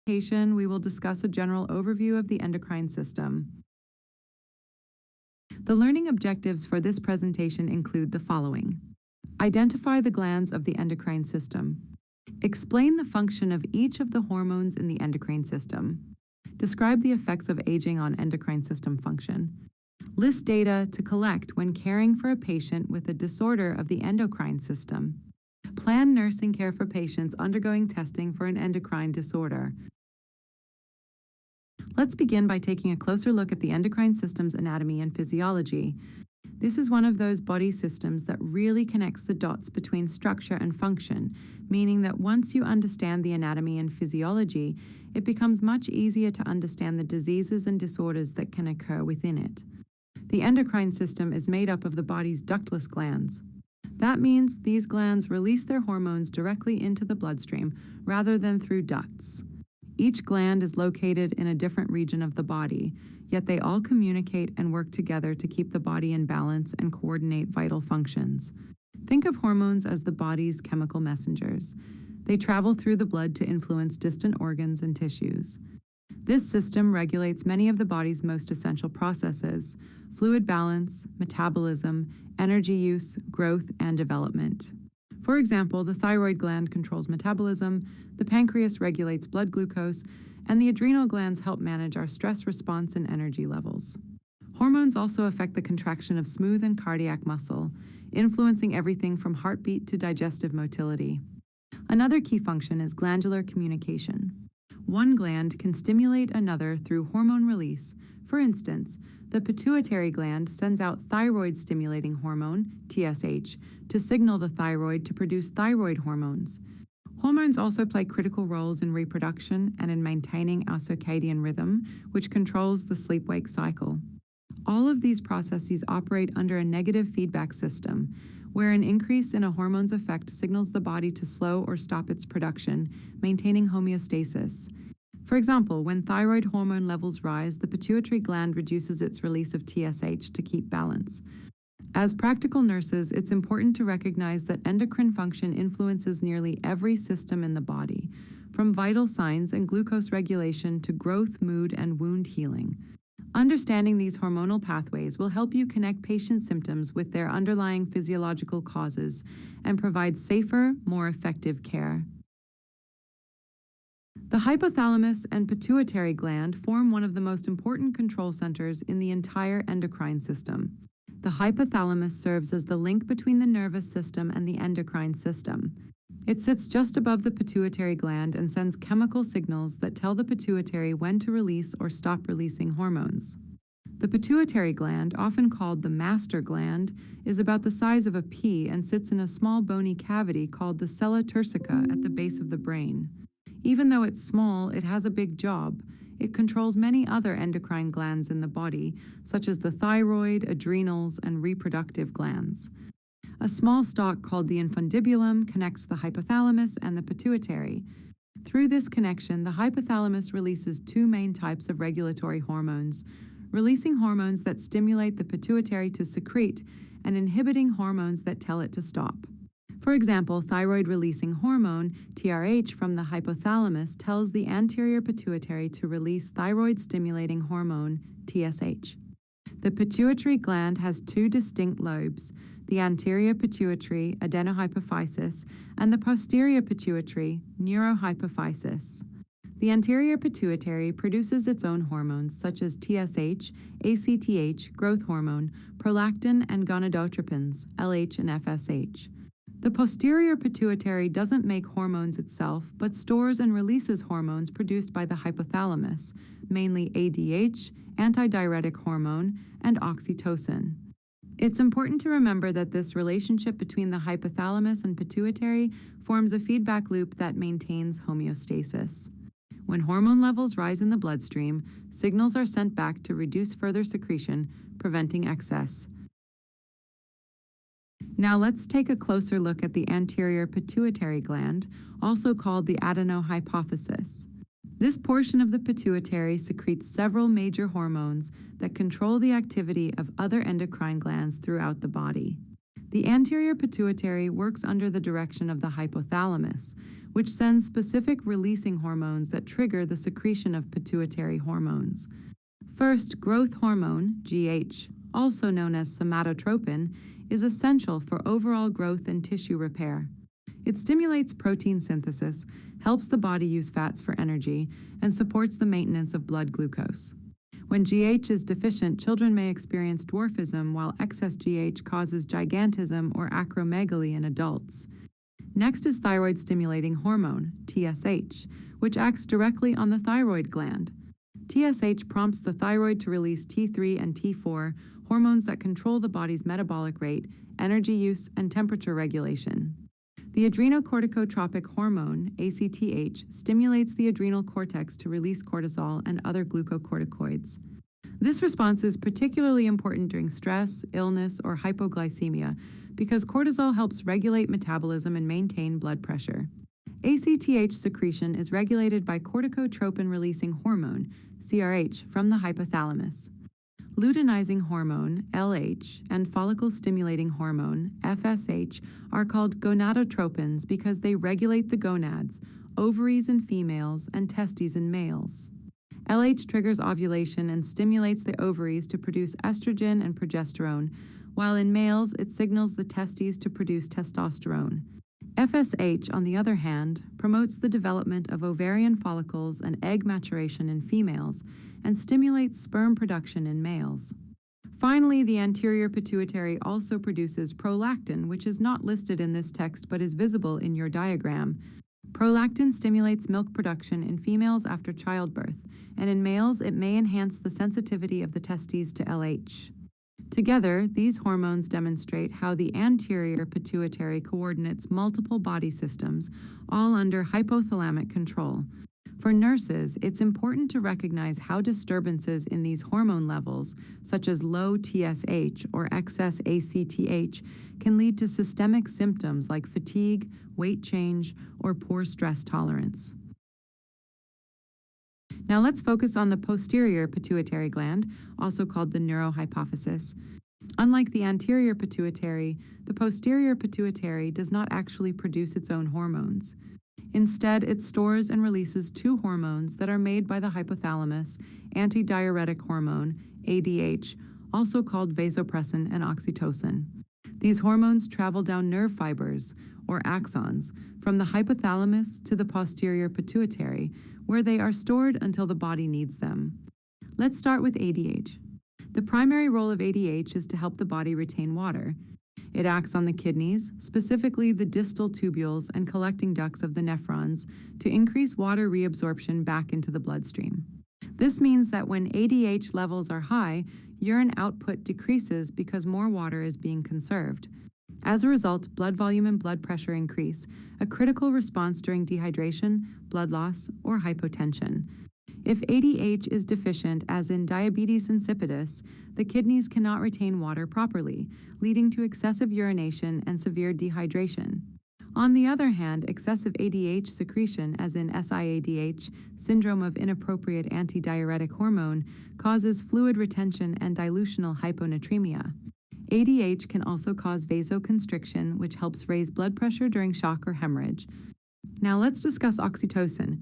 presentation, we will discuss a general overview of the endocrine system. The learning objectives for this presentation include the following. Identify the glands of the endocrine system. Explain the function of each of the hormones in the endocrine system. Describe the effects of aging on endocrine system function. List data to collect when caring for a patient with a disorder of the endocrine system. Plan nursing care for patients undergoing testing for an endocrine disorder. Let's begin by taking a closer look at the endocrine system's anatomy and physiology. This is one of those body systems that really connects the dots between structure and function, meaning that once you understand the anatomy and physiology, it becomes much easier to understand the diseases and disorders that can occur within it. The endocrine system is made up of the body's ductless glands. That means these glands release their hormones directly into the bloodstream rather than through ducts. Each gland is located in a different region of the body, yet they all communicate and work together to keep the body in balance and coordinate vital functions. Think of hormones as the body's chemical messengers. They travel through the blood to influence distant organs and tissues. This system regulates many of the body's most essential processes: fluid balance, metabolism, energy use, growth, and development. For example, the thyroid gland controls metabolism, the pancreas regulates blood glucose, and the adrenal glands help manage our stress response and energy levels. Hormones also affect the contraction of smooth and cardiac muscle, influencing everything from heartbeat to digestive motility. Another key function is glandular communication. One gland can stimulate another through hormone release. For instance, the pituitary gland sends out thyroid-stimulating hormone, TSH, to signal the thyroid to produce thyroid hormones. Hormones also play critical roles in reproduction and in maintaining our circadian rhythm, which controls the sleep-wake cycle. All of these processes operate under a negative feedback system, where an increase in a hormone's effect signals the body to slow or stop its production, maintaining homeostasis. For example, when thyroid hormone levels rise, the pituitary gland reduces its release of TSH to keep balance. As practical nurses, it's important to recognize that endocrine function influences nearly every system in the body, from vital signs and glucose regulation to growth, mood, and wound healing. Understanding these hormonal pathways will help you connect patient symptoms with their underlying physiological causes and provide safer, more effective care. The hypothalamus and pituitary gland form one of the most important control centers in the entire endocrine system. The hypothalamus serves as the link between the nervous system and the endocrine system. It sits just above the pituitary gland and sends chemical signals that tell the pituitary when to release or stop releasing hormones. The pituitary gland, often called the master gland, is about the size of a pea and sits in a small bony cavity called the sella turcica at the base of the brain. Even though it's small, it has a big job. It controls many other endocrine glands in the body, such as the thyroid, adrenals, and reproductive glands. A small stalk called the infundibulum connects the hypothalamus and the pituitary. Through this connection, the hypothalamus releases two main types of regulatory hormones, releasing hormones that stimulate the pituitary to secrete and inhibiting hormones that tell it to stop. For example, thyroid-releasing hormone, TRH, from the hypothalamus tells the anterior pituitary to release thyroid-stimulating hormone, TSH. The pituitary gland has two distinct lobes, the anterior pituitary, adenohypophysis, and the posterior pituitary, neurohypophysis. The anterior pituitary produces its own hormones such as TSH, ACTH, growth hormone, prolactin, and gonadotropins, LH and FSH. The posterior pituitary doesn't make hormones itself, but stores and releases hormones produced by the hypothalamus, mainly ADH, antidiuretic hormone, and oxytocin. It's important to remember that this relationship between the hypothalamus and pituitary forms a feedback loop that maintains homeostasis. When hormone levels rise in the bloodstream, signals are sent back to reduce further secretion, preventing excess. Now let's take a closer look at the anterior pituitary gland, also called the adenohypophysis. This portion of the pituitary secretes several major hormones that control the activity of other endocrine glands throughout the body. The anterior pituitary works under the direction of the hypothalamus, which sends specific releasing hormones that trigger the secretion of pituitary hormones. First, growth hormone, GH, also known as somatotropin, is essential for overall growth and tissue repair. It stimulates protein synthesis, helps the body use fats for energy, and supports the maintenance of blood glucose. When GH is deficient, children may experience dwarfism, while excess GH causes gigantism or acromegaly in adults. Next is thyroid-stimulating hormone, TSH, which acts directly on the thyroid gland. TSH prompts the thyroid to release T3 and T4, hormones that control the body's metabolic rate, energy use, and temperature regulation. The adrenocorticotropic hormone, ACTH, stimulates the adrenal cortex to release cortisol and other glucocorticoids. This response is particularly important during stress, illness, or hypoglycemia because cortisol helps regulate metabolism and maintain blood pressure. ACTH secretion is regulated by corticotropin-releasing hormone, CRH, from the hypothalamus. Luteinizing hormone, LH, and follicle-stimulating hormone, FSH, are called gonadotropins because they regulate the gonads, ovaries in females, and testes in males. LH triggers ovulation and stimulates the ovaries to produce estrogen and progesterone, while in males it signals the testes to produce testosterone. FSH, on the other hand, promotes the development of ovarian follicles and egg maturation in females, and stimulates sperm production in males. Finally, the anterior pituitary also produces prolactin, which is not listed in this text but is visible in your diagram. Prolactin stimulates milk production in females after childbirth, and in males it may enhance the sensitivity of the testes to LH. Together, these hormones demonstrate how the anterior pituitary coordinates multiple body systems, all under hypothalamic control. For nurses, it's important to recognize how disturbances in these hormone levels, such as low TSH or excess ACTH, can lead to systemic symptoms like fatigue, weight change, or poor stress tolerance. Now let's focus on the posterior pituitary gland, also called the neurohypophysis. Unlike the anterior pituitary, the posterior pituitary does not actually produce its own hormones. Instead, it stores and releases two hormones that are made by the hypothalamus, antidiuretic hormone, ADH, also called vasopressin and oxytocin. These hormones travel down nerve fibers, or axons, from the hypothalamus to the posterior pituitary, where they are stored until the body needs them. Let's start with ADH. The primary role of ADH is to help the body retain water. It acts on the kidneys, specifically the distal tubules and collecting ducts of the nephrons, to increase water reabsorption back into the bloodstream. This means that when ADH levels are high, urine output decreases because more water is being conserved. As a result, blood volume and blood pressure increase, a critical response during dehydration, blood loss, or hypotension. If ADH is deficient, as in diabetes insipidus, the kidneys cannot retain water properly, leading to excessive urination and severe dehydration. On the other hand, excessive ADH secretion, as in SIADH, syndrome of inappropriate antidiuretic hormone, causes fluid retention and dilutional hyponatremia. ADH can also cause vasoconstriction, which helps raise blood pressure during shock or hemorrhage. Now let's discuss oxytocin.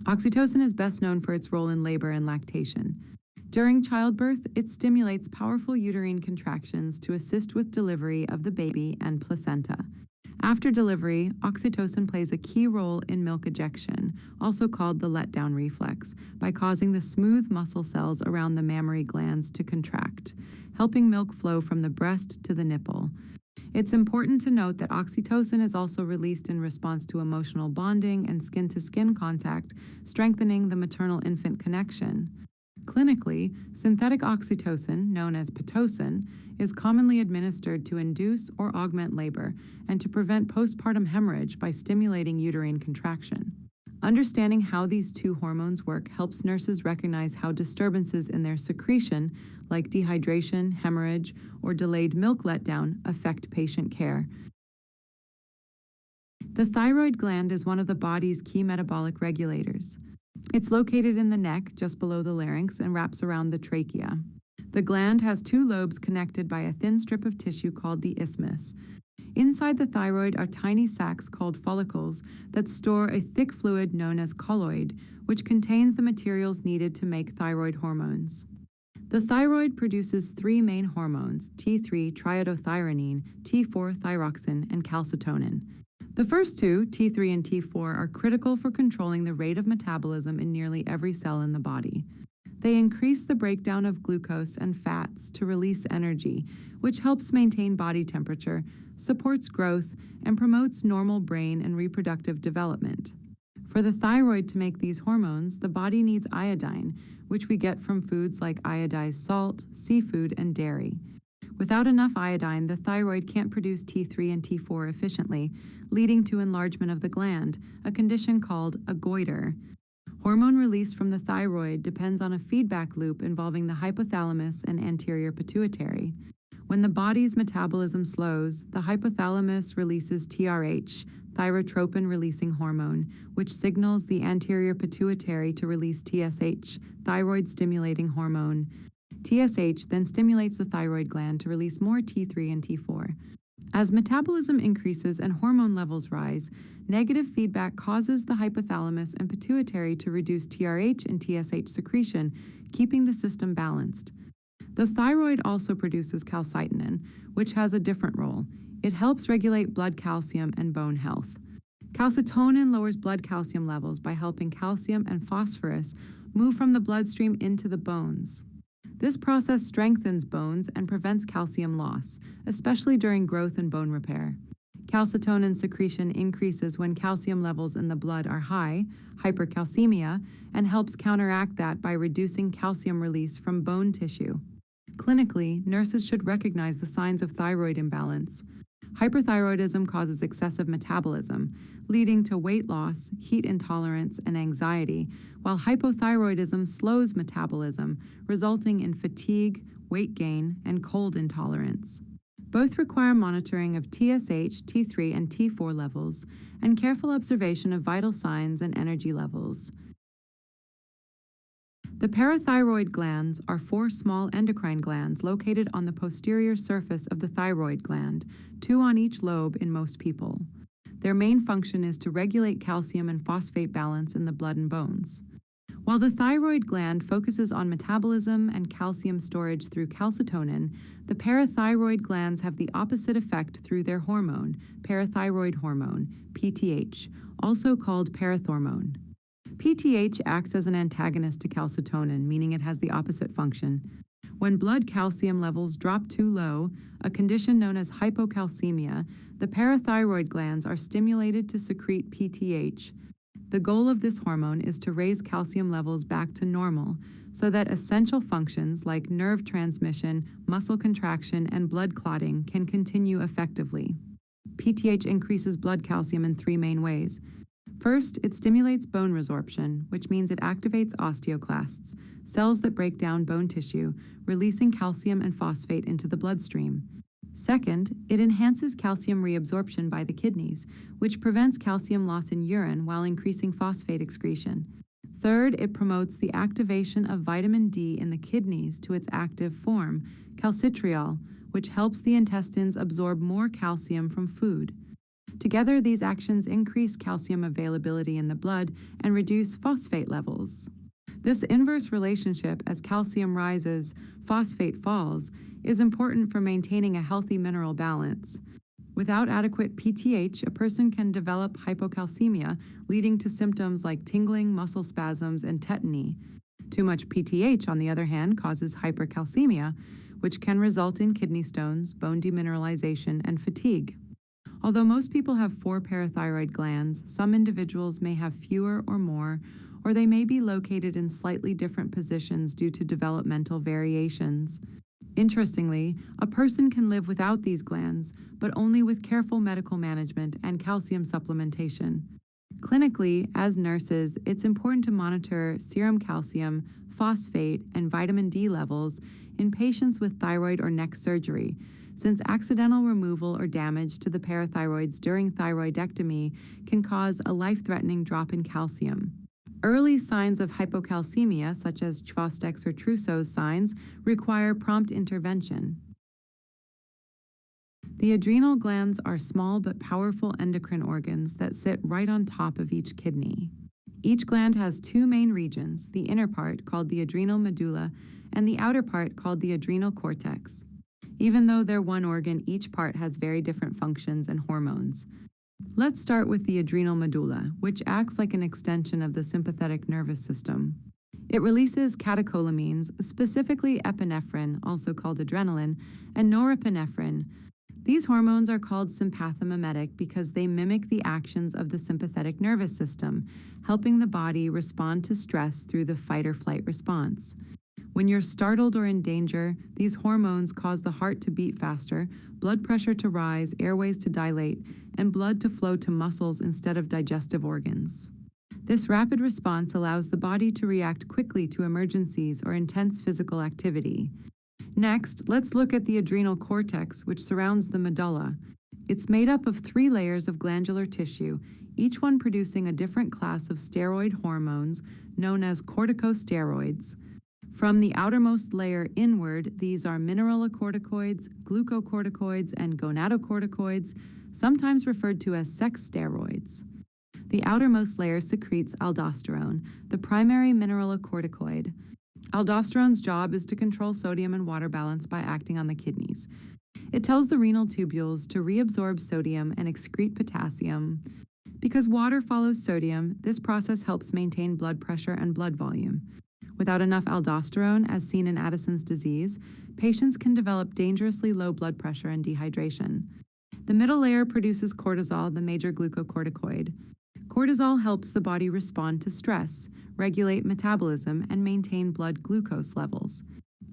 Oxytocin is best known for its role in labor and lactation. During childbirth, it stimulates powerful uterine contractions to assist with delivery of the baby and placenta. After delivery, oxytocin plays a key role in milk ejection, also called the letdown reflex, by causing the smooth muscle cells around the mammary glands to contract, helping milk flow from the breast to the nipple. It's important to note that oxytocin is also released in response to emotional bonding and skin-to-skin contact, strengthening the maternal-infant connection. Clinically, synthetic oxytocin, known as Pitocin, is commonly administered to induce or augment labor and to prevent postpartum hemorrhage by stimulating uterine contraction. Understanding how these two hormones work helps nurses recognize how disturbances in their secretion, like dehydration, hemorrhage, or delayed milk letdown, affect patient care. The thyroid gland is one of the body's key metabolic regulators. It's located in the neck, just below the larynx, and wraps around the trachea. The gland has two lobes connected by a thin strip of tissue called the isthmus. Inside the thyroid are tiny sacs called follicles that store a thick fluid known as colloid, which contains the materials needed to make thyroid hormones. The thyroid produces three main hormones: T3 triiodothyronine, T4 thyroxine, and calcitonin. The first two, T3 and T4, are critical for controlling the rate of metabolism in nearly every cell in the body. They increase the breakdown of glucose and fats to release energy, which helps maintain body temperature, supports growth, and promotes normal brain and reproductive development. For the thyroid to make these hormones, the body needs iodine, which we get from foods like iodized salt, seafood, and dairy. Without enough iodine, the thyroid can't produce T3 and T4 efficiently, leading to enlargement of the gland, a condition called a goiter. Hormone release from the thyroid depends on a feedback loop involving the hypothalamus and anterior pituitary. When the body's metabolism slows, the hypothalamus releases TRH, thyrotropin-releasing hormone, which signals the anterior pituitary to release TSH, thyroid-stimulating hormone. TSH then stimulates the thyroid gland to release more T3 and T4. As metabolism increases and hormone levels rise, negative feedback causes the hypothalamus and pituitary to reduce TRH and TSH secretion, keeping the system balanced. The thyroid also produces calcitonin, which has a different role. It helps regulate blood calcium and bone health. Calcitonin lowers blood calcium levels by helping calcium and phosphorus move from the bloodstream into the bones. This process strengthens bones and prevents calcium loss, especially during growth and bone repair. Calcitonin secretion increases when calcium levels in the blood are high, hypercalcemia, and helps counteract that by reducing calcium release from bone tissue. Clinically, nurses should recognize the signs of thyroid imbalance. Hyperthyroidism causes excessive metabolism, leading to weight loss, heat intolerance, and anxiety, while hypothyroidism slows metabolism, resulting in fatigue, weight gain, and cold intolerance. Both require monitoring of TSH, T3, and T4 levels, and careful observation of vital signs and energy levels. The parathyroid glands are four small endocrine glands located on the posterior surface of the thyroid gland, two on each lobe in most people. Their main function is to regulate calcium and phosphate balance in the blood and bones. While the thyroid gland focuses on metabolism and calcium storage through calcitonin, the parathyroid glands have the opposite effect through their hormone, parathyroid hormone, PTH, also called parathormone. PTH acts as an antagonist to calcitonin, meaning it has the opposite function. When blood calcium levels drop too low, a condition known as hypocalcemia, the parathyroid glands are stimulated to secrete PTH. The goal of this hormone is to raise calcium levels back to normal so that essential functions like nerve transmission, muscle contraction, and blood clotting can continue effectively. PTH increases blood calcium in three main ways. First, it stimulates bone resorption, which means it activates osteoclasts, cells that break down bone tissue, releasing calcium and phosphate into the bloodstream. Second, it enhances calcium reabsorption by the kidneys, which prevents calcium loss in urine while increasing phosphate excretion. Third, it promotes the activation of vitamin D in the kidneys to its active form, calcitriol, which helps the intestines absorb more calcium from food. Together, these actions increase calcium availability in the blood and reduce phosphate levels. This inverse relationship, as calcium rises, phosphate falls, is important for maintaining a healthy mineral balance. Without adequate PTH, a person can develop hypocalcemia, leading to symptoms like tingling, muscle spasms, and tetany. Too much PTH, on the other hand, causes hypercalcemia, which can result in kidney stones, bone demineralization, and fatigue. Although most people have 4 parathyroid glands, some individuals may have fewer or more, or they may be located in slightly different positions due to developmental variations. Interestingly, a person can live without these glands, but only with careful medical management and calcium supplementation. Clinically, as nurses, it's important to monitor serum calcium, phosphate, and vitamin D levels in patients with thyroid or neck surgery, since accidental removal or damage to the parathyroids during thyroidectomy can cause a life-threatening drop in calcium. Early signs of hypocalcemia, such as Chvostek's or Trousseau's signs, require prompt intervention. The adrenal glands are small but powerful endocrine organs that sit right on top of each kidney. Each gland has two main regions, the inner part called the adrenal medulla and the outer part called the adrenal cortex. Even though they're one organ, each part has very different functions and hormones. Let's start with the adrenal medulla, which acts like an extension of the sympathetic nervous system. It releases catecholamines, specifically epinephrine, also called adrenaline, and norepinephrine. These hormones are called sympathomimetic because they mimic the actions of the sympathetic nervous system, helping the body respond to stress through the fight-or-flight response. When you're startled or in danger, these hormones cause the heart to beat faster, blood pressure to rise, airways to dilate, and blood to flow to muscles instead of digestive organs. This rapid response allows the body to react quickly to emergencies or intense physical activity. Next, let's look at the adrenal cortex, which surrounds the medulla. It's made up of 3 layers of glandular tissue, each one producing a different class of steroid hormones known as corticosteroids. From the outermost layer inward, these are mineralocorticoids, glucocorticoids, and gonadocorticoids, sometimes referred to as sex steroids. The outermost layer secretes aldosterone, the primary mineralocorticoid. Aldosterone's job is to control sodium and water balance by acting on the kidneys. It tells the renal tubules to reabsorb sodium and excrete potassium. Because water follows sodium, this process helps maintain blood pressure and blood volume. Without enough aldosterone, as seen in Addison's disease, patients can develop dangerously low blood pressure and dehydration. The middle layer produces cortisol, the major glucocorticoid. Cortisol helps the body respond to stress, regulate metabolism, and maintain blood glucose levels.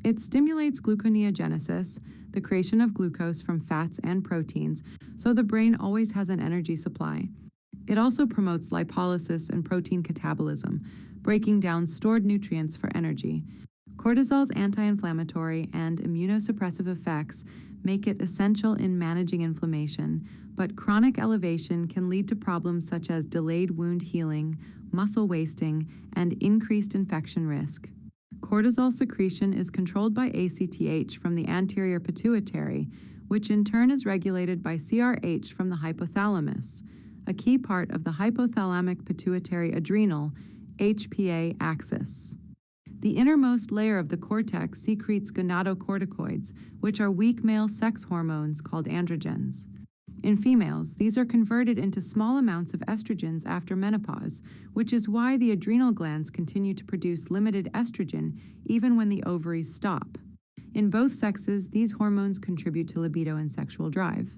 It stimulates gluconeogenesis, the creation of glucose from fats and proteins, so the brain always has an energy supply. It also promotes lipolysis and protein catabolism, breaking down stored nutrients for energy. Cortisol's anti-inflammatory and immunosuppressive effects make it essential in managing inflammation, but chronic elevation can lead to problems such as delayed wound healing, muscle wasting, and increased infection risk. Cortisol secretion is controlled by ACTH from the anterior pituitary, which in turn is regulated by CRH from the hypothalamus, a key part of the hypothalamic pituitary adrenal HPA axis. The innermost layer of the cortex secretes gonadocorticoids, which are weak male sex hormones called androgens. In females, these are converted into small amounts of estrogens after menopause, which is why the adrenal glands continue to produce limited estrogen even when the ovaries stop. In both sexes, these hormones contribute to libido and sexual drive.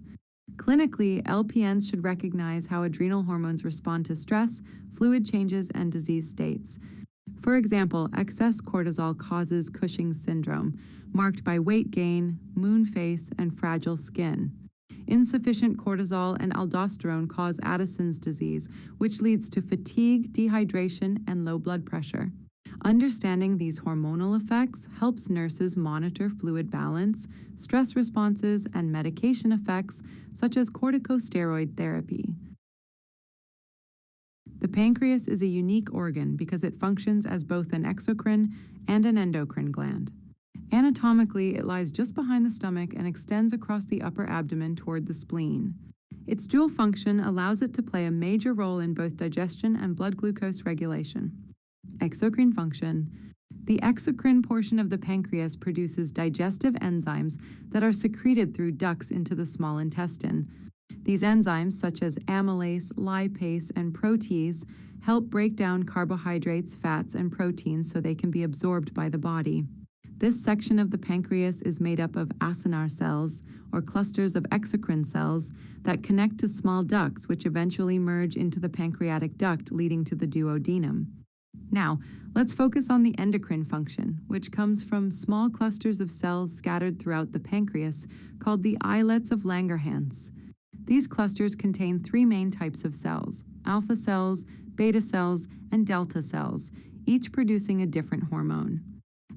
Clinically, LPNs should recognize how adrenal hormones respond to stress, fluid changes, and disease states. For example, excess cortisol causes Cushing's syndrome, marked by weight gain, moon face, and fragile skin. Insufficient cortisol and aldosterone cause Addison's disease, which leads to fatigue, dehydration, and low blood pressure. Understanding these hormonal effects helps nurses monitor fluid balance, stress responses, and medication effects, such as corticosteroid therapy. The pancreas is a unique organ because it functions as both an exocrine and an endocrine gland. Anatomically, it lies just behind the stomach and extends across the upper abdomen toward the spleen. Its dual function allows it to play a major role in both digestion and blood glucose regulation. Exocrine function. The exocrine portion of the pancreas produces digestive enzymes that are secreted through ducts into the small intestine. These enzymes, such as amylase, lipase, and protease, help break down carbohydrates, fats, and proteins so they can be absorbed by the body. This section of the pancreas is made up of acinar cells, or clusters of exocrine cells, that connect to small ducts which eventually merge into the pancreatic duct, leading to the duodenum. Now, let's focus on the endocrine function, which comes from small clusters of cells scattered throughout the pancreas, called the islets of Langerhans. These clusters contain 3 main types of cells: alpha cells, beta cells, and delta cells, each producing a different hormone.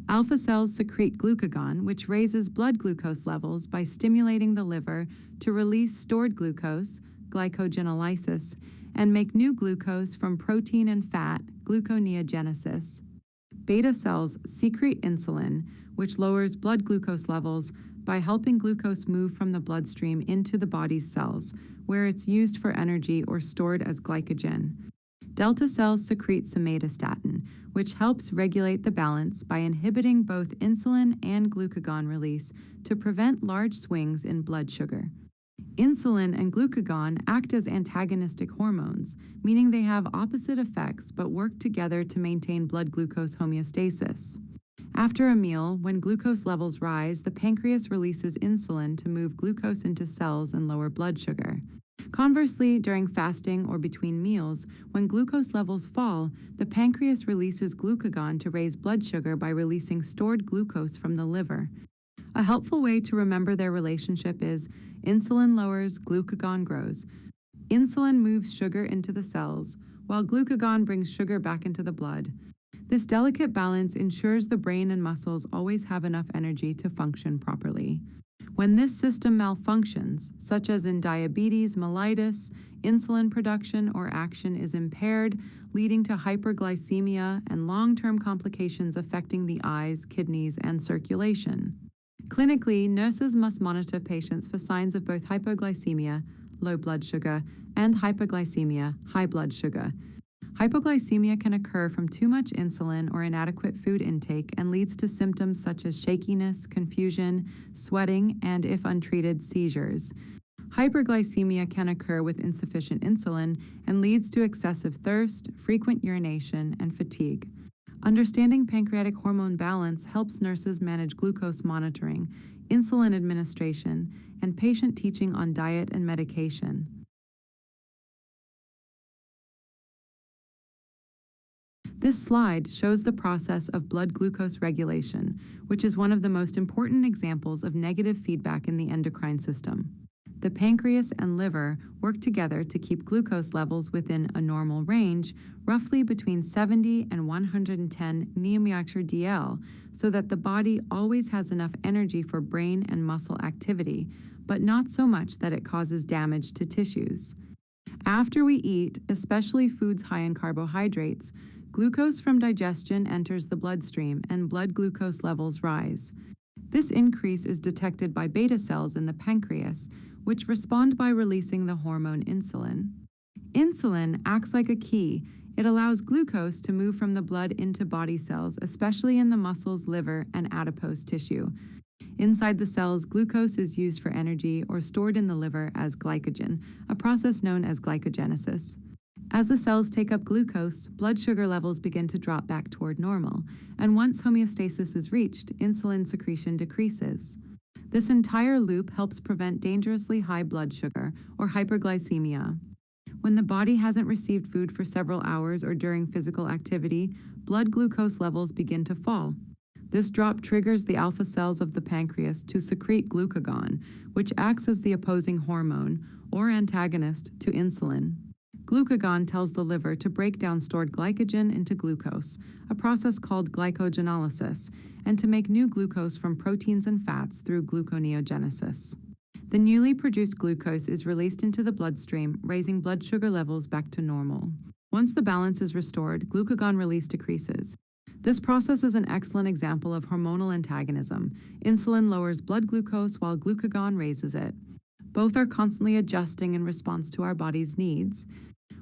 Alpha cells secrete glucagon, which raises blood glucose levels by stimulating the liver to release stored glucose, glycogenolysis, and make new glucose from protein and fat, gluconeogenesis. Beta cells secrete insulin, which lowers blood glucose levels by helping glucose move from the bloodstream into the body's cells, where it's used for energy or stored as glycogen. Delta cells secrete somatostatin, which helps regulate the balance by inhibiting both insulin and glucagon release to prevent large swings in blood sugar. Insulin and glucagon act as antagonistic hormones, meaning they have opposite effects but work together to maintain blood glucose homeostasis. After a meal, when glucose levels rise, the pancreas releases insulin to move glucose into cells and lower blood sugar. Conversely, during fasting or between meals, when glucose levels fall, the pancreas releases glucagon to raise blood sugar by releasing stored glucose from the liver. A helpful way to remember their relationship is insulin lowers, glucagon grows. Insulin moves sugar into the cells, while glucagon brings sugar back into the blood. This delicate balance ensures the brain and muscles always have enough energy to function properly. When this system malfunctions, such as in diabetes mellitus, insulin production or action is impaired, leading to hyperglycemia and long-term complications affecting the eyes, kidneys, and circulation. Clinically, nurses must monitor patients for signs of both hypoglycemia, low blood sugar, and hyperglycemia, high blood sugar. Hypoglycemia can occur from too much insulin or inadequate food intake and leads to symptoms such as shakiness, confusion, sweating, and, if untreated, seizures. Hyperglycemia can occur with insufficient insulin and leads to excessive thirst, frequent urination, and fatigue. Understanding pancreatic hormone balance helps nurses manage glucose monitoring, insulin administration, and patient teaching on diet and medication. This slide shows the process of blood glucose regulation, which is one of the most important examples of negative feedback in the endocrine system. The pancreas and liver work together to keep glucose levels within a normal range, roughly between 70 and 110 nmol/dL, so that the body always has enough energy for brain and muscle activity, but not so much that it causes damage to tissues. After we eat, especially foods high in carbohydrates, glucose from digestion enters the bloodstream and blood glucose levels rise. This increase is detected by beta cells in the pancreas, which respond by releasing the hormone insulin. Insulin acts like a key. It allows glucose to move from the blood into body cells, especially in the muscles, liver, and adipose tissue. Inside the cells, glucose is used for energy or stored in the liver as glycogen, a process known as glycogenesis. As the cells take up glucose, blood sugar levels begin to drop back toward normal, and once homeostasis is reached, insulin secretion decreases. This entire loop helps prevent dangerously high blood sugar, or hyperglycemia. When the body hasn't received food for several hours or during physical activity, blood glucose levels begin to fall. This drop triggers the alpha cells of the pancreas to secrete glucagon, which acts as the opposing hormone, or antagonist, to insulin. Glucagon tells the liver to break down stored glycogen into glucose, a process called glycogenolysis, and to make new glucose from proteins and fats through gluconeogenesis. The newly produced glucose is released into the bloodstream, raising blood sugar levels back to normal. Once the balance is restored, glucagon release decreases. This process is an excellent example of hormonal antagonism. Insulin lowers blood glucose while glucagon raises it. Both are constantly adjusting in response to our body's needs.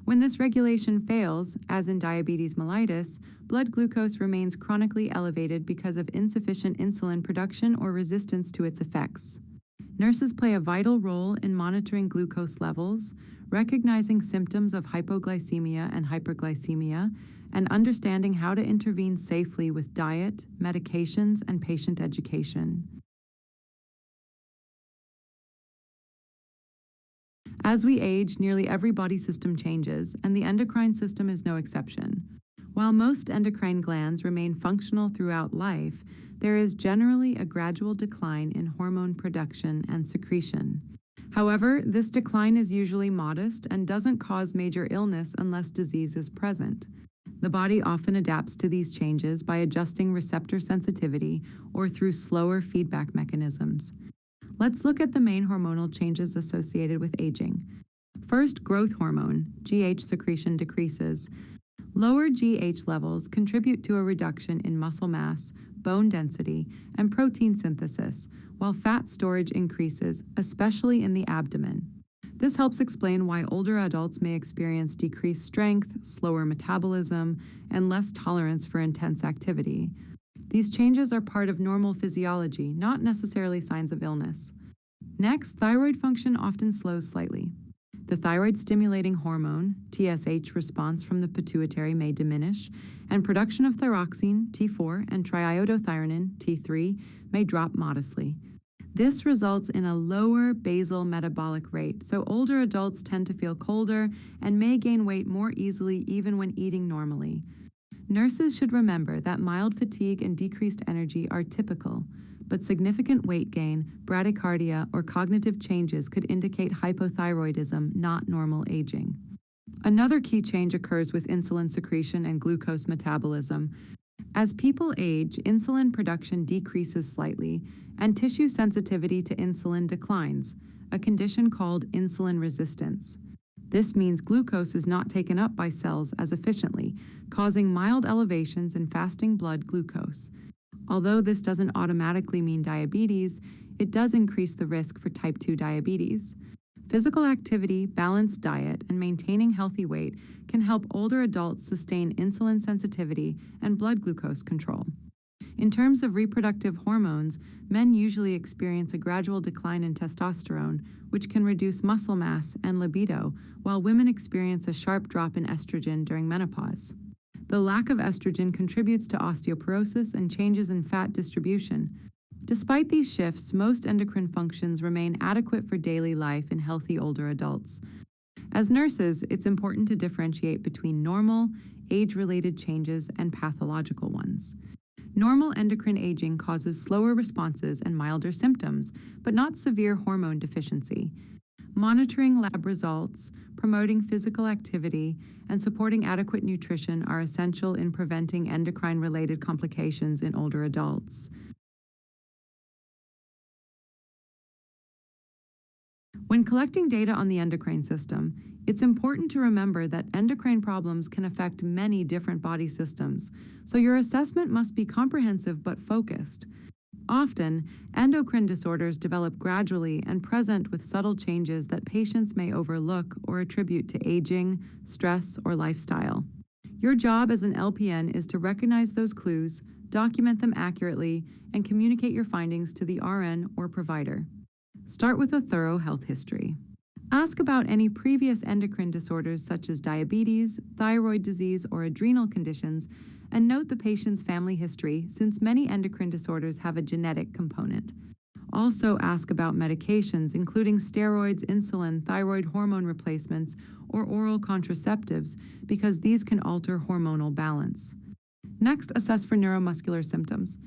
When this regulation fails, as in diabetes mellitus, blood glucose remains chronically elevated because of insufficient insulin production or resistance to its effects. Nurses play a vital role in monitoring glucose levels, recognizing symptoms of hypoglycemia and hyperglycemia, and understanding how to intervene safely with diet, medications, and patient education. As we age, nearly every body system changes, and the endocrine system is no exception. While most endocrine glands remain functional throughout life, there is generally a gradual decline in hormone production and secretion. However, this decline is usually modest and doesn't cause major illness unless disease is present. The body often adapts to these changes by adjusting receptor sensitivity or through slower feedback mechanisms. Let's look at the main hormonal changes associated with aging. First, growth hormone, GH secretion decreases. Lower GH levels contribute to a reduction in muscle mass, bone density, and protein synthesis, while fat storage increases, especially in the abdomen. This helps explain why older adults may experience decreased strength, slower metabolism, and less tolerance for intense activity. These changes are part of normal physiology, not necessarily signs of illness. Next, thyroid function often slows slightly. The thyroid-stimulating hormone, TSH, response from the pituitary may diminish, and production of thyroxine, T4, and triiodothyronin, T3, may drop modestly. This results in a lower basal metabolic rate, so older adults tend to feel colder and may gain weight more easily even when eating normally. Nurses should remember that mild fatigue and decreased energy are typical, but significant weight gain, bradycardia, or cognitive changes could indicate hypothyroidism, not normal aging. Another key change occurs with insulin secretion and glucose metabolism. As people age, insulin production decreases slightly, and tissue sensitivity to insulin declines, a condition called insulin resistance. This means glucose is not taken up by cells as efficiently, causing mild elevations in fasting blood glucose. Although this doesn't automatically mean diabetes, it does increase the risk for type 2 diabetes. Physical activity, balanced diet, and maintaining healthy weight can help older adults sustain insulin sensitivity and blood glucose control. In terms of reproductive hormones, men usually experience a gradual decline in testosterone, which can reduce muscle mass and libido, while women experience a sharp drop in estrogen during menopause. The lack of estrogen contributes to osteoporosis and changes in fat distribution. Despite these shifts, most endocrine functions remain adequate for daily life in healthy older adults. As nurses, it's important to differentiate between normal, age-related changes and pathological ones. Normal endocrine aging causes slower responses and milder symptoms, but not severe hormone deficiency. Monitoring lab results, promoting physical activity, and supporting adequate nutrition are essential in preventing endocrine-related complications in older adults. When collecting data on the endocrine system, it's important to remember that endocrine problems can affect many different body systems, so your assessment must be comprehensive but focused. Often, endocrine disorders develop gradually and present with subtle changes that patients may overlook or attribute to aging, stress, or lifestyle. Your job as an LPN is to recognize those clues, document them accurately, and communicate your findings to the RN or provider. Start with a thorough health history. Ask about any previous endocrine disorders such as diabetes, thyroid disease, or adrenal conditions, and note the patient's family history since many endocrine disorders have a genetic component. Also ask about medications, including steroids, insulin, thyroid hormone replacements, or oral contraceptives, because these can alter hormonal balance. Next, assess for neuromuscular symptoms.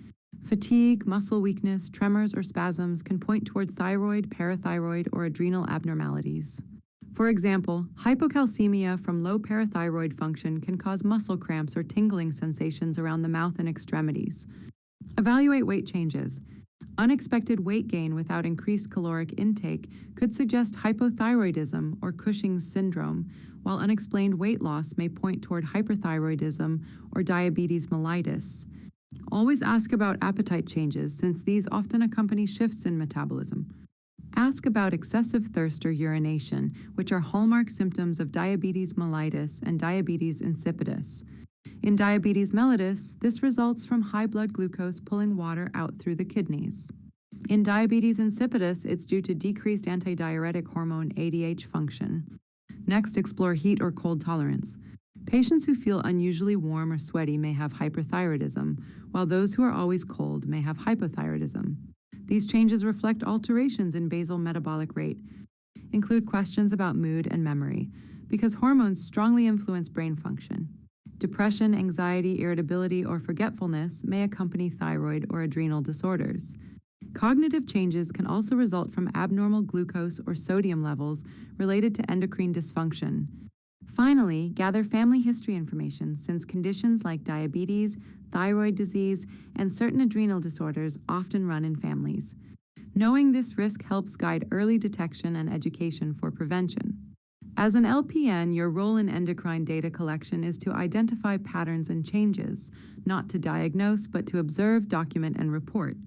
Fatigue, muscle weakness, tremors, or spasms can point toward thyroid, parathyroid, or adrenal abnormalities. For example, hypocalcemia from low parathyroid function can cause muscle cramps or tingling sensations around the mouth and extremities. Evaluate weight changes. Unexpected weight gain without increased caloric intake could suggest hypothyroidism or Cushing's syndrome, while unexplained weight loss may point toward hyperthyroidism or diabetes mellitus. Always ask about appetite changes, since these often accompany shifts in metabolism. Ask about excessive thirst or urination, which are hallmark symptoms of diabetes mellitus and diabetes insipidus. In diabetes mellitus, this results from high blood glucose pulling water out through the kidneys. In diabetes insipidus, it's due to decreased antidiuretic hormone ADH function. Next, explore heat or cold tolerance. Patients who feel unusually warm or sweaty may have hyperthyroidism, while those who are always cold may have hypothyroidism. These changes reflect alterations in basal metabolic rate. Include questions about mood and memory, because hormones strongly influence brain function. Depression, anxiety, irritability, or forgetfulness may accompany thyroid or adrenal disorders. Cognitive changes can also result from abnormal glucose or sodium levels related to endocrine dysfunction. Finally, gather family history information, since conditions like diabetes, thyroid disease, and certain adrenal disorders often run in families. Knowing this risk helps guide early detection and education for prevention. As an LPN, your role in endocrine data collection is to identify patterns and changes, not to diagnose, but to observe, document, and report.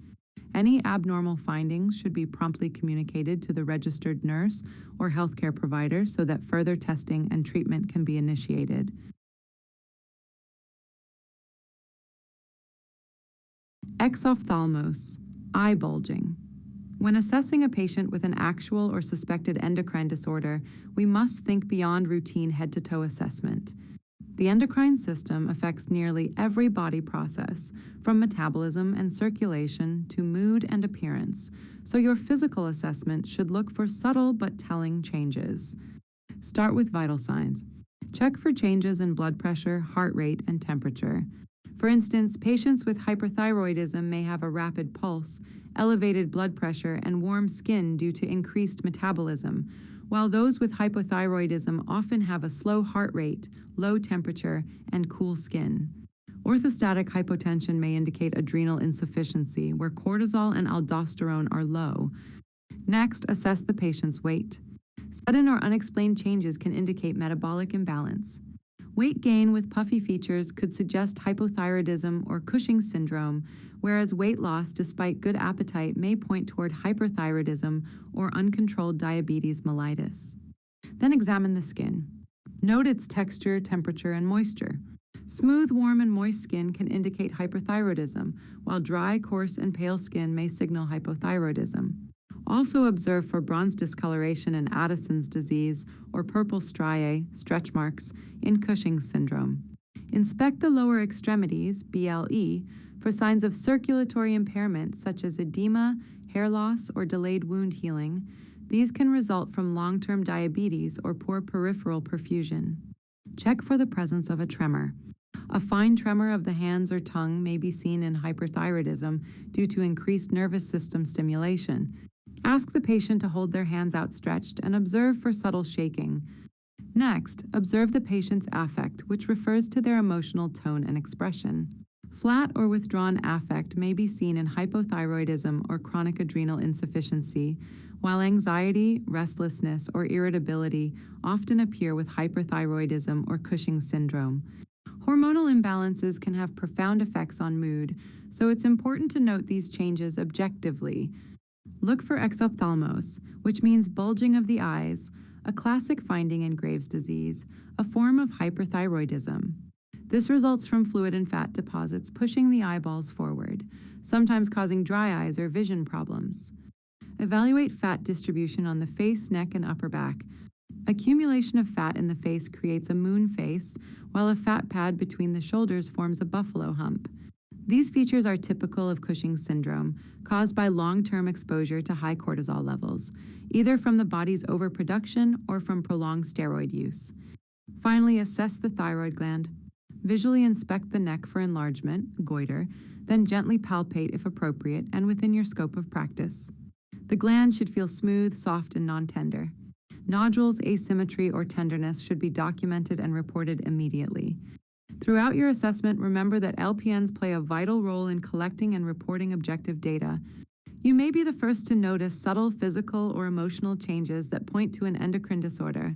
Any abnormal findings should be promptly communicated to the registered nurse or healthcare provider so that further testing and treatment can be initiated. Exophthalmos, eye bulging. When assessing a patient with an actual or suspected endocrine disorder, we must think beyond routine head-to-toe assessment. The endocrine system affects nearly every body process, from metabolism and circulation to mood and appearance, so your physical assessment should look for subtle but telling changes. Start with vital signs. Check for changes in blood pressure, heart rate, and temperature. For instance, patients with hyperthyroidism may have a rapid pulse, elevated blood pressure, and warm skin due to increased metabolism, while those with hypothyroidism often have a slow heart rate, low temperature, and cool skin. Orthostatic hypotension may indicate adrenal insufficiency, where cortisol and aldosterone are low. Next, assess the patient's weight. Sudden or unexplained changes can indicate metabolic imbalance. Weight gain with puffy features could suggest hypothyroidism or Cushing's syndrome, whereas weight loss despite good appetite may point toward hyperthyroidism or uncontrolled diabetes mellitus. Then examine the skin. Note its texture, temperature, and moisture. Smooth, warm, and moist skin can indicate hyperthyroidism, while dry, coarse, and pale skin may signal hypothyroidism. Also observe for bronze discoloration in Addison's disease or purple striae, stretch marks, in Cushing's syndrome. Inspect the lower extremities, BLE, for signs of circulatory impairment such as edema, hair loss, or delayed wound healing. These can result from long-term diabetes or poor peripheral perfusion. Check for the presence of a tremor. A fine tremor of the hands or tongue may be seen in hyperthyroidism due to increased nervous system stimulation. Ask the patient to hold their hands outstretched and observe for subtle shaking. Next, observe the patient's affect, which refers to their emotional tone and expression. Flat or withdrawn affect may be seen in hypothyroidism or chronic adrenal insufficiency, while anxiety, restlessness, or irritability often appear with hyperthyroidism or Cushing's syndrome. Hormonal imbalances can have profound effects on mood, so it's important to note these changes objectively. Look for exophthalmos, which means bulging of the eyes, a classic finding in Graves' disease, a form of hyperthyroidism. This results from fluid and fat deposits pushing the eyeballs forward, sometimes causing dry eyes or vision problems. Evaluate fat distribution on the face, neck, and upper back. Accumulation of fat in the face creates a moon face, while a fat pad between the shoulders forms a buffalo hump. These features are typical of Cushing's syndrome, caused by long-term exposure to high cortisol levels, either from the body's overproduction or from prolonged steroid use. Finally, assess the thyroid gland. Visually inspect the neck for enlargement, goiter, then gently palpate if appropriate and within your scope of practice. The gland should feel smooth, soft, and non-tender. Nodules, asymmetry, or tenderness should be documented and reported immediately. Throughout your assessment, remember that LPNs play a vital role in collecting and reporting objective data. You may be the first to notice subtle physical or emotional changes that point to an endocrine disorder.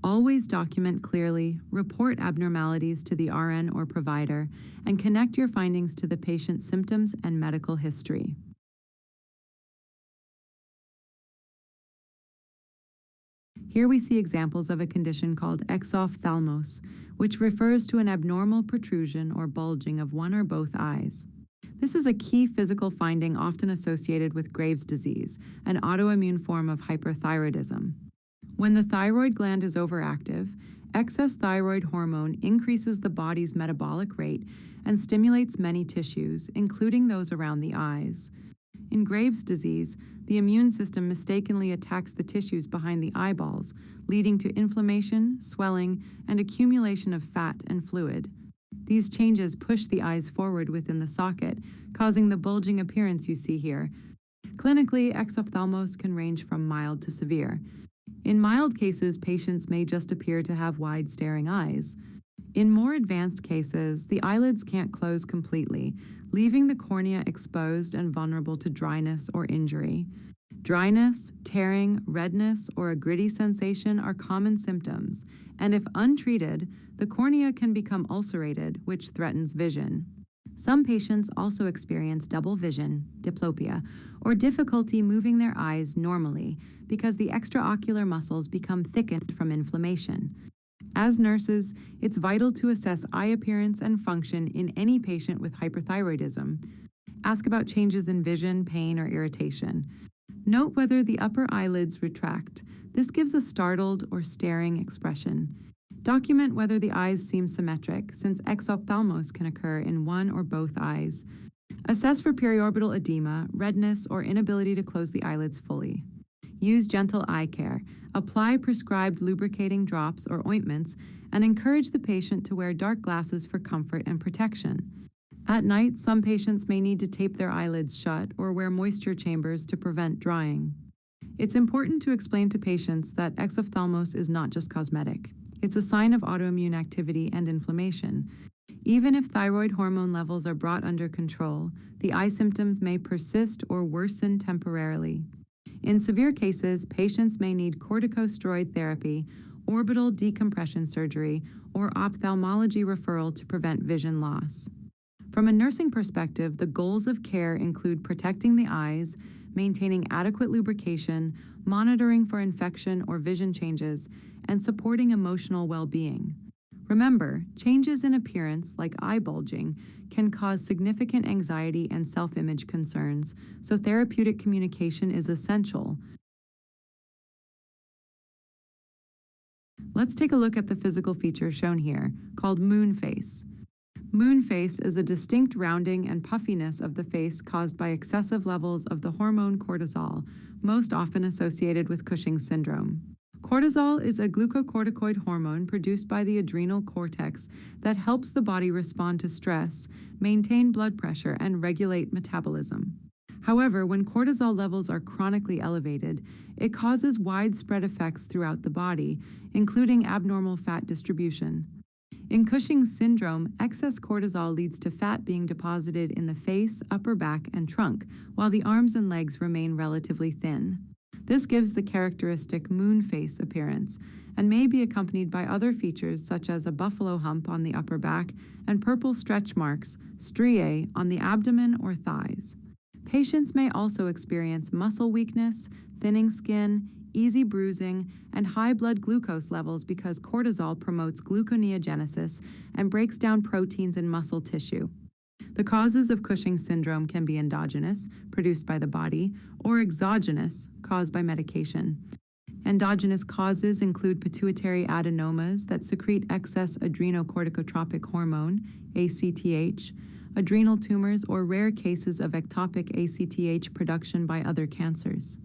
Always document clearly, report abnormalities to the RN or provider, and connect your findings to the patient's symptoms and medical history. Here we see examples of a condition called exophthalmos, which refers to an abnormal protrusion or bulging of one or both eyes. This is a key physical finding often associated with Graves' disease, an autoimmune form of hyperthyroidism. When the thyroid gland is overactive, excess thyroid hormone increases the body's metabolic rate and stimulates many tissues, including those around the eyes. In Graves' disease, the immune system mistakenly attacks the tissues behind the eyeballs, leading to inflammation, swelling, and accumulation of fat and fluid. These changes push the eyes forward within the socket, causing the bulging appearance you see here. Clinically, exophthalmos can range from mild to severe. In mild cases, patients may just appear to have wide staring eyes. In more advanced cases, the eyelids can't close completely, leaving the cornea exposed and vulnerable to dryness or injury. Dryness, tearing, redness, or a gritty sensation are common symptoms, and if untreated, the cornea can become ulcerated, which threatens vision. Some patients also experience double vision, diplopia, or difficulty moving their eyes normally because the extraocular muscles become thickened from inflammation. As nurses, it's vital to assess eye appearance and function in any patient with hyperthyroidism. Ask about changes in vision, pain, or irritation. Note whether the upper eyelids retract. This gives a startled or staring expression. Document whether the eyes seem symmetric, since exophthalmos can occur in one or both eyes. Assess for periorbital edema, redness, or inability to close the eyelids fully. Use gentle eye care. Apply prescribed lubricating drops or ointments, and encourage the patient to wear dark glasses for comfort and protection. At night, some patients may need to tape their eyelids shut or wear moisture chambers to prevent drying. It's important to explain to patients that exophthalmos is not just cosmetic. It's a sign of autoimmune activity and inflammation. Even if thyroid hormone levels are brought under control, the eye symptoms may persist or worsen temporarily. In severe cases, patients may need corticosteroid therapy, orbital decompression surgery, or ophthalmology referral to prevent vision loss. From a nursing perspective, the goals of care include protecting the eyes, maintaining adequate lubrication, monitoring for infection or vision changes, and supporting emotional well-being. Remember, changes in appearance, like eye bulging, can cause significant anxiety and self-image concerns, so therapeutic communication is essential. Let's take a look at the physical feature shown here, called moon face. Moon face is a distinct rounding and puffiness of the face caused by excessive levels of the hormone cortisol, most often associated with Cushing's syndrome. Cortisol is a glucocorticoid hormone produced by the adrenal cortex that helps the body respond to stress, maintain blood pressure, and regulate metabolism. However, when cortisol levels are chronically elevated, it causes widespread effects throughout the body, including abnormal fat distribution. In Cushing's syndrome, excess cortisol leads to fat being deposited in the face, upper back, and trunk, while the arms and legs remain relatively thin. This gives the characteristic moon face appearance and may be accompanied by other features such as a buffalo hump on the upper back and purple stretch marks, striae, on the abdomen or thighs. Patients may also experience muscle weakness, thinning skin, easy bruising, and high blood glucose levels because cortisol promotes gluconeogenesis and breaks down proteins in muscle tissue. The causes of Cushing's syndrome can be endogenous, produced by the body, or exogenous, caused by medication. Endogenous causes include pituitary adenomas that secrete excess adrenocorticotropic hormone, ACTH, adrenal tumors, or rare cases of ectopic ACTH production by other cancers.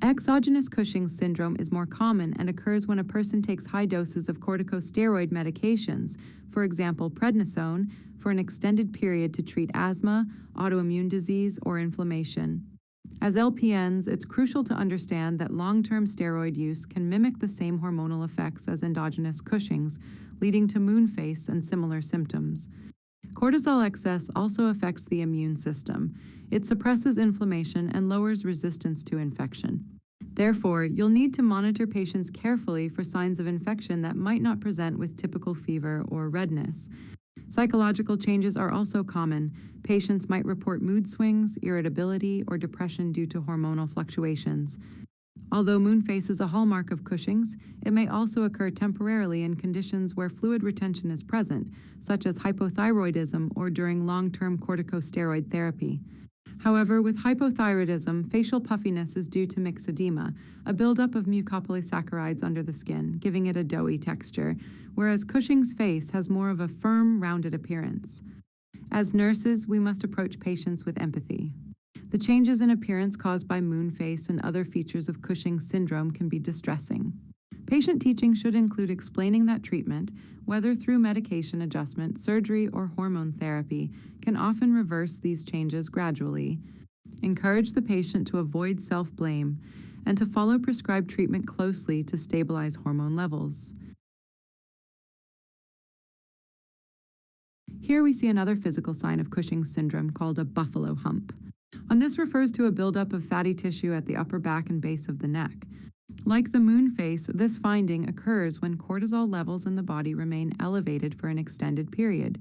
Exogenous Cushing's syndrome is more common and occurs when a person takes high doses of corticosteroid medications, for example, prednisone, for an extended period to treat asthma, autoimmune disease, or inflammation. As LPNs, it's crucial to understand that long-term steroid use can mimic the same hormonal effects as endogenous Cushing's, leading to moon face and similar symptoms. Cortisol excess also affects the immune system. It suppresses inflammation and lowers resistance to infection. Therefore, you'll need to monitor patients carefully for signs of infection that might not present with typical fever or redness. Psychological changes are also common. Patients might report mood swings, irritability, or depression due to hormonal fluctuations. Although moon face is a hallmark of Cushing's, it may also occur temporarily in conditions where fluid retention is present, such as hypothyroidism or during long-term corticosteroid therapy. However, with hypothyroidism, facial puffiness is due to myxedema, a buildup of mucopolysaccharides under the skin, giving it a doughy texture, whereas Cushing's face has more of a firm, rounded appearance. As nurses, we must approach patients with empathy. The changes in appearance caused by moon face and other features of Cushing's syndrome can be distressing. Patient teaching should include explaining that treatment, whether through medication adjustment, surgery, or hormone therapy, can often reverse these changes gradually. Encourage the patient to avoid self-blame and to follow prescribed treatment closely to stabilize hormone levels. Here we see another physical sign of Cushing's syndrome called a buffalo hump. And this refers to a buildup of fatty tissue at the upper back and base of the neck. Like the moon face, this finding occurs when cortisol levels in the body remain elevated for an extended period.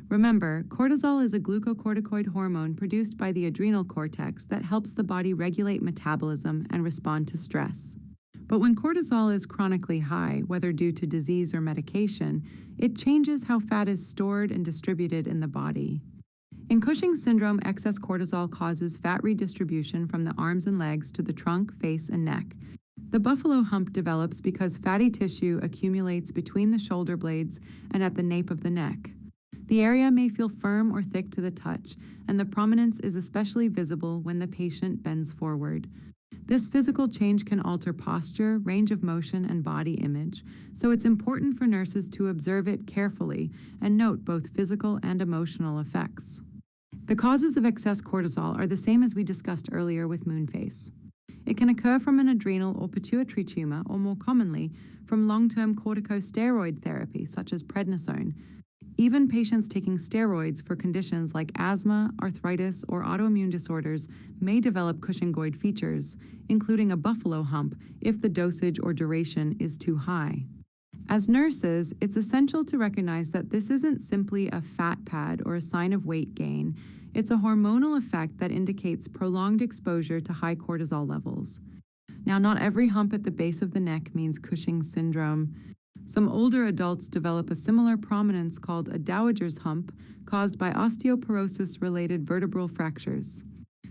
Remember, cortisol is a glucocorticoid hormone produced by the adrenal cortex that helps the body regulate metabolism and respond to stress. But when cortisol is chronically high, whether due to disease or medication, it changes how fat is stored and distributed in the body. In Cushing's syndrome, excess cortisol causes fat redistribution from the arms and legs to the trunk, face, and neck. The buffalo hump develops because fatty tissue accumulates between the shoulder blades and at the nape of the neck. The area may feel firm or thick to the touch, and the prominence is especially visible when the patient bends forward. This physical change can alter posture, range of motion, and body image, so it's important for nurses to observe it carefully and note both physical and emotional effects. The causes of excess cortisol are the same as we discussed earlier with moon face. It can occur from an adrenal or pituitary tumor, or more commonly, from long-term corticosteroid therapy, such as prednisone. Even patients taking steroids for conditions like asthma, arthritis, or autoimmune disorders may develop Cushingoid features, including a buffalo hump, if the dosage or duration is too high. As nurses, it's essential to recognize that this isn't simply a fat pad or a sign of weight gain. It's a hormonal effect that indicates prolonged exposure to high cortisol levels. Now, not every hump at the base of the neck means Cushing's syndrome. Some older adults develop a similar prominence called a dowager's hump, caused by osteoporosis-related vertebral fractures.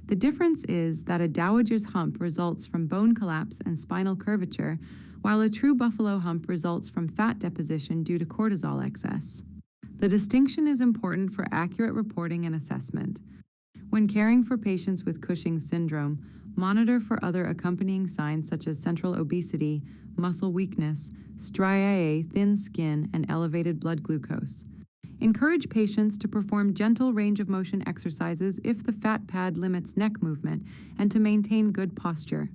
The difference is that a dowager's hump results from bone collapse and spinal curvature, while a true buffalo hump results from fat deposition due to cortisol excess. The distinction is important for accurate reporting and assessment. When caring for patients with Cushing's syndrome, monitor for other accompanying signs such as central obesity, muscle weakness, striae, thin skin, and elevated blood glucose. Encourage patients to perform gentle range of motion exercises if the fat pad limits neck movement and to maintain good posture.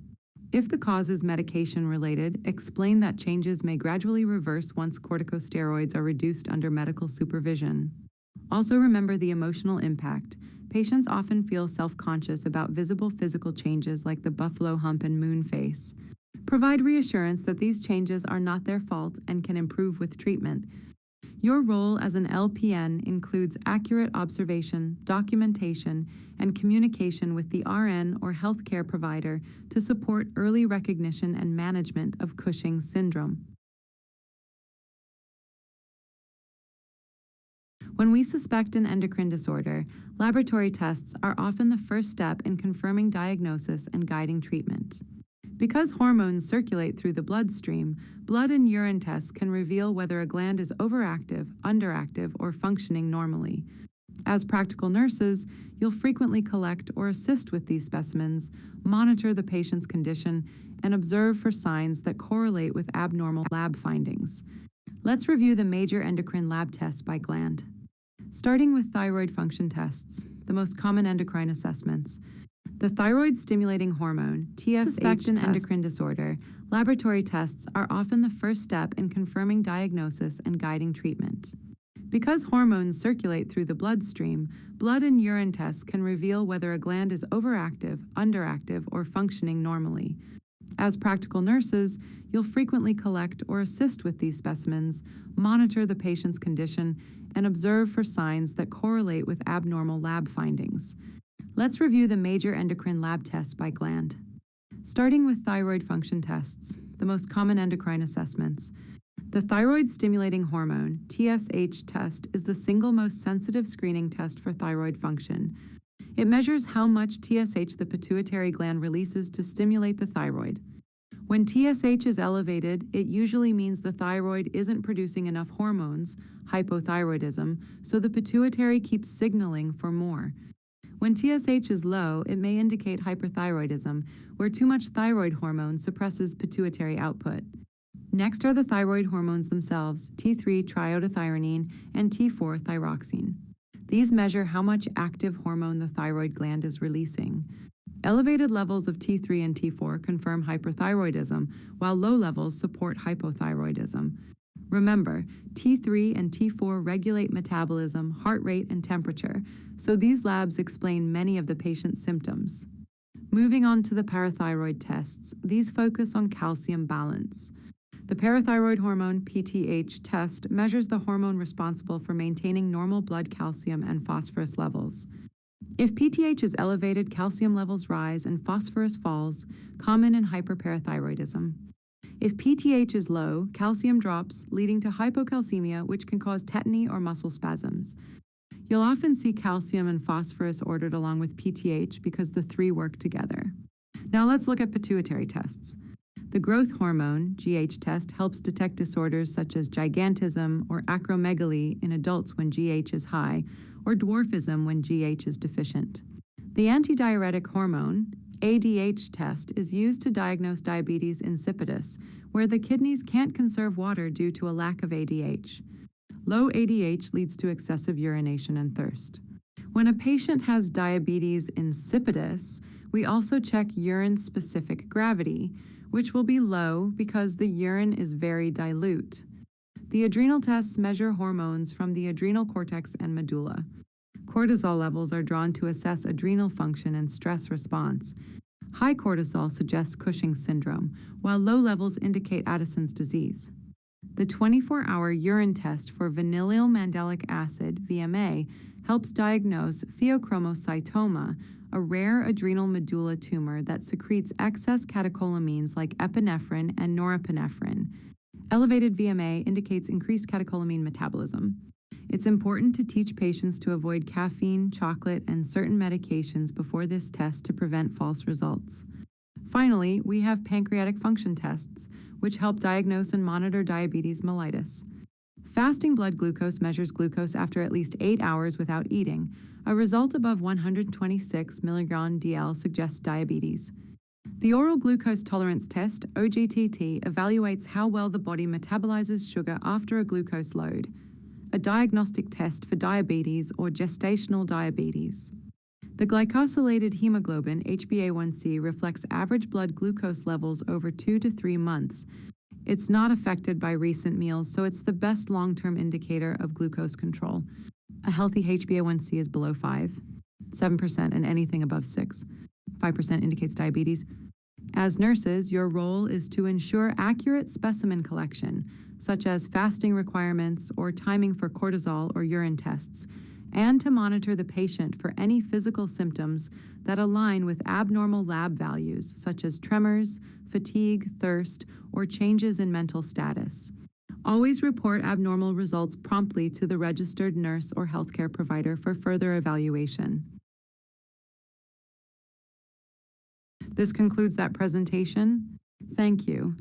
If the cause is medication-related, explain that changes may gradually reverse once corticosteroids are reduced under medical supervision. Also remember the emotional impact. Patients often feel self-conscious about visible physical changes like the buffalo hump and moon face. Provide reassurance that these changes are not their fault and can improve with treatment. Your role as an LPN includes accurate observation, documentation, and communication with the RN or healthcare provider to support early recognition and management of Cushing's syndrome. When we suspect an endocrine disorder, laboratory tests are often the first step in confirming diagnosis and guiding treatment. Because hormones circulate through the bloodstream, blood and urine tests can reveal whether a gland is overactive, underactive, or functioning normally. As practical nurses, you'll frequently collect or assist with these specimens, monitor the patient's condition, and observe for signs that correlate with abnormal lab findings. Let's review the major endocrine lab tests by gland. Starting with thyroid function tests, the most common endocrine assessments. The thyroid-stimulating hormone, TSH suspect an endocrine disorder, laboratory tests are often the first step in confirming diagnosis and guiding treatment. Because hormones circulate through the bloodstream, blood and urine tests can reveal whether a gland is overactive, underactive, or functioning normally. As practical nurses, you'll frequently collect or assist with these specimens, monitor the patient's condition, and observe for signs that correlate with abnormal lab findings. Let's review the major endocrine lab tests by gland. Starting with thyroid function tests, the most common endocrine assessments. The thyroid-stimulating hormone, TSH test, is the single most sensitive screening test for thyroid function. It measures how much TSH the pituitary gland releases to stimulate the thyroid. When TSH is elevated, it usually means the thyroid isn't producing enough hormones, hypothyroidism, so the pituitary keeps signaling for more. When TSH is low, it may indicate hyperthyroidism, where too much thyroid hormone suppresses pituitary output. Next are the thyroid hormones themselves, T3 triiodothyronine and T4 thyroxine. These measure how much active hormone the thyroid gland is releasing. Elevated levels of T3 and T4 confirm hyperthyroidism, while low levels support hypothyroidism. Remember, T3 and T4 regulate metabolism, heart rate, and temperature, so these labs explain many of the patient's symptoms. Moving on to the parathyroid tests, these focus on calcium balance. The parathyroid hormone PTH test measures the hormone responsible for maintaining normal blood calcium and phosphorus levels. If PTH is elevated, calcium levels rise and phosphorus falls, common in hyperparathyroidism. If PTH is low, calcium drops, leading to hypocalcemia, which can cause tetany or muscle spasms. You'll often see calcium and phosphorus ordered along with PTH because the three work together. Now let's look at pituitary tests. The growth hormone, GH test, helps detect disorders such as gigantism or acromegaly in adults when GH is high, or dwarfism when GH is deficient. The antidiuretic hormone, ADH test, is used to diagnose diabetes insipidus, where the kidneys can't conserve water due to a lack of ADH. Low ADH leads to excessive urination and thirst. When a patient has diabetes insipidus, we also check urine-specific gravity, which will be low because the urine is very dilute. The adrenal tests measure hormones from the adrenal cortex and medulla. Cortisol levels are drawn to assess adrenal function and stress response. High cortisol suggests Cushing's syndrome, while low levels indicate Addison's disease. The 24-hour urine test for vanillyl mandelic acid, VMA, helps diagnose pheochromocytoma, a rare adrenal medulla tumor that secretes excess catecholamines like epinephrine and norepinephrine. Elevated VMA indicates increased catecholamine metabolism. It's important to teach patients to avoid caffeine, chocolate, and certain medications before this test to prevent false results. Finally, we have pancreatic function tests, which help diagnose and monitor diabetes mellitus. Fasting blood glucose measures glucose after at least 8 hours without eating. A result above 126 mg/dL suggests diabetes. The oral glucose tolerance test, OGTT, evaluates how well the body metabolizes sugar after a glucose load, a diagnostic test for diabetes or gestational diabetes. The glycosylated hemoglobin, HbA1c, reflects average blood glucose levels over 2 to 3 months. It's not affected by recent meals, so it's the best long-term indicator of glucose control. A healthy HbA1c is below 5, 7%, and anything above 6. 5% indicates diabetes. As nurses, your role is to ensure accurate specimen collection, such as fasting requirements or timing for cortisol or urine tests, and to monitor the patient for any physical symptoms that align with abnormal lab values, such as tremors, fatigue, thirst, or changes in mental status. Always report abnormal results promptly to the registered nurse or healthcare provider for further evaluation. This concludes that presentation. Thank you.